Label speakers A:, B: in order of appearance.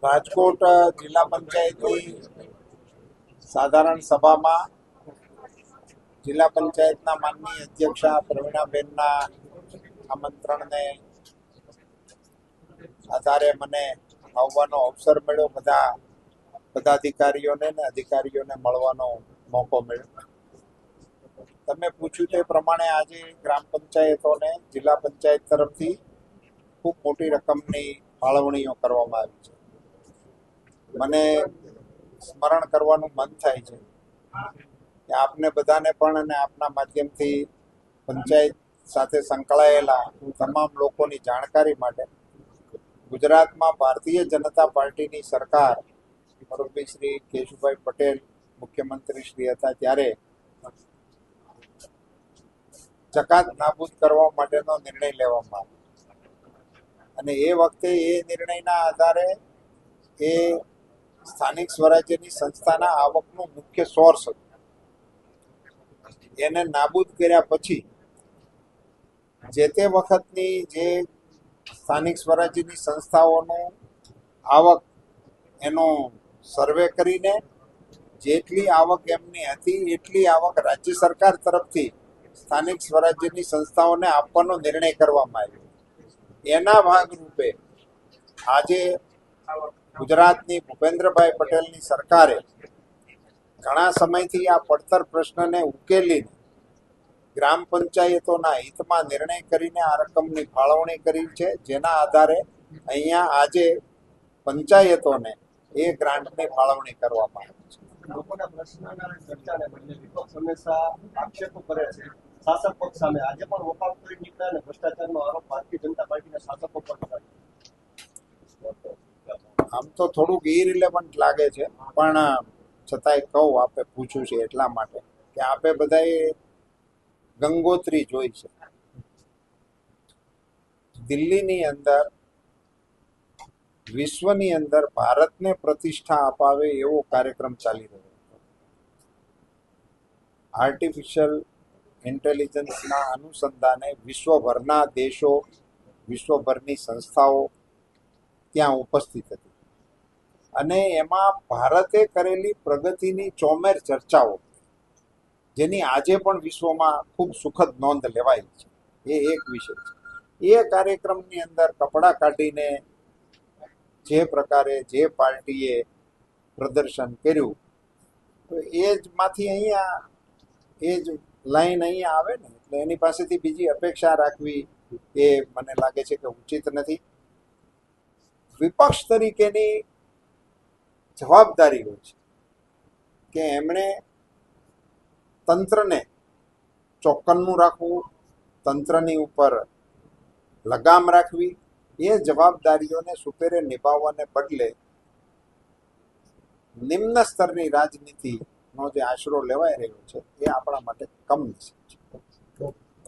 A: રાજકોટ જિલ્લા પંચાયતની સાધારણ સભામાં જિલ્લા પંચાયતના માનનીય અધ્યક્ષા પ્રવીણાબેનના આમંત્રણને આધારે મને આવવાનો અવસર મળ્યો. બધા પદાધિકારીઓને ને અધિકારીઓને મળવાનો મોકો મળ્યો. તમે પૂછ્યું તે પ્રમાણે આજે ગ્રામ પંચાયતોને જિલ્લા પંચાયત તરફથી ખૂબ મોટી રકમની ફાળવણીઓ કરવામાં આવી છે. મને સ્મરણ કરવાનું મન થાય છે કે આપને બધાને પણ અને આપના માધ્યમથી પંચાયત સાથે સંકળાયેલા તમામ લોકોની જાણકારી માટે ગુજરાતમાં ભારતીય જનતા પાર્ટીની સરકાર મુરબ્બી શ્રી કેશુભાઈ પટેલ મુખ્યમંત્રી શ્રી હતા ત્યારે જકાત નાબૂદ કરવા માટેનો નિર્ણય લેવામાં આવ્યો અને એ વખતે એ નિર્ણયના આધારે એ સ્થાનિક સ્વરાજ્યની સંસ્થાના આવકનું મુખ્ય સોર્સ હતું. એને નાબૂદ કર્યા પછી જે તે વખતની જે સ્થાનિક સ્વરાજ્યની સંસ્થાઓનું આવક એનો સર્વે કરીને જેટલી આવક એમની હતી એટલી આવક રાજ્ય સરકાર તરફથી સ્થાનિક સ્વરાજ્યની સંસ્થાઓને આપવાનો નિર્ણય કરવામાં આવ્યો. એના ભાગરૂપે આજે ગુજરાતની ભૂપેન્દ્રભાઈ પટેલની સરકારે ઘણા સમયથી આ પડતર પ્રશ્નને ઉકેલીને ગ્રામ પંચાયતોના હિતમાં નિર્ણય કરીને આ રકમની ફાળવણી કરી છે, જેના આધારે અહીંયા આજે પંચાયતોને એ ગ્રાન્ટની ફાળવણી કરવામાં આવી છે.
B: લોકોના પ્રશ્નના ચર્ચાને બદલે વિપક્ષ હંમેશા આક્ષેપો કરે છે શાસક પક્ષ સામે. આજે પણ વફાક કરી નીકળ્યા અને ભ્રષ્ટાચારનો આરોપ ભારતીય જનતા પાર્ટીના શાસકો પર થાય.
A: આમ તો થોડુંક ઇરિલેવન્ટ લાગે છે, પણ છતાંય કહું, આપે પૂછ્યું છે એટલા માટે કે આપે બધાએ ગંગોત્રી જોઈ છે. દિલ્હીની અંદર વિશ્વની અંદર ભારતને પ્રતિષ્ઠા અપાવે એવો કાર્યક્રમ ચાલી રહ્યો હતો. આર્ટિફિશિયલ ઇન્ટેલિજન્સના અનુસંધાને વિશ્વભરના દેશો, વિશ્વભરની સંસ્થાઓ ત્યાં ઉપસ્થિત હતી અને એમાં ભારતે કરેલી પ્રગતિની ચોમેર ચર્ચાઓ, જેની આજે પણ વિશ્વમાં ખૂબ સુખદ નોંધ લેવાય છે, એ એક વિષય છે. એ કાર્યક્રમની અંદર કપડાં કાઢીને જે પ્રકારે જે પાર્ટીએ પ્રદર્શન કર્યું, તો એ જ માંથી અહીંયા એ જ લાઈન અહીંયા આવે ને, એટલે એની પાસેથી બીજી અપેક્ષા રાખવી એ મને લાગે છે કે ઉચિત નથી. વિપક્ષ તરીકેની જવાબદારી હોય છે કે એમણે તંત્રને ચોક્કનનું રાખવું, તંત્રની ઉપર લગામ રાખવી, એ જવાબદારીઓને સુપેરે નિભાવવાને બદલે નિમ્ન સ્તરની રાજનીતિનો જે આશરો લેવાઈ રહ્યો છે એ આપણા માટે કમનસીબ છે.